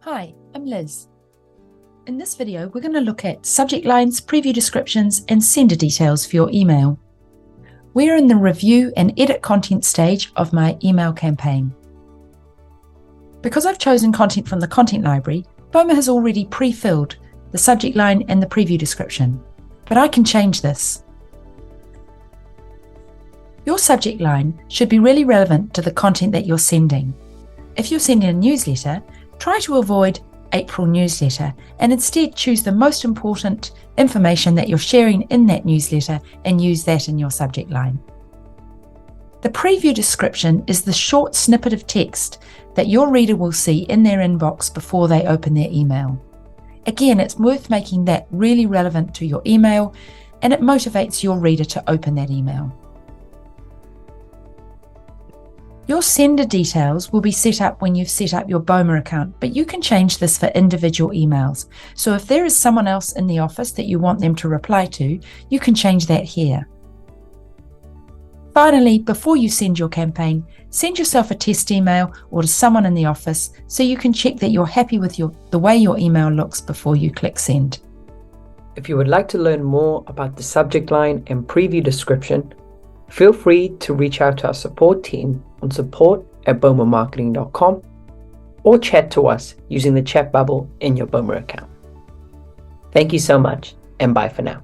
Hi, I'm Liz. In this video, we're going to look at subject lines, preview descriptions, and sender details for your email. We're in the review and edit content stage of my email campaign. Because I've chosen content from the content library, Boma has already pre-filled the subject line and the preview description, but I can change this. Your subject line should be really relevant to the content that you're sending. If you're sending a newsletter, try to avoid April newsletter and instead choose the most important information that you're sharing in that newsletter and use that in your subject line. The preview description is the short snippet of text that your reader will see in their inbox before they open their email. Again, it's worth making that really relevant to your email, and it motivates your reader to open that email. Your sender details will be set up when you've set up your Boma account, but you can change this for individual emails. So if there is someone else in the office that you want them to reply to, you can change that here. Finally, before you send your campaign, send yourself a test email or to someone in the office so you can check that you're happy with the way your email looks before you click send. If you would like to learn more about the subject line and preview description, feel free to reach out to our support team on support@bomamarketing.com or chat to us using the chat bubble in your Boma account. Thank you so much, and bye for now.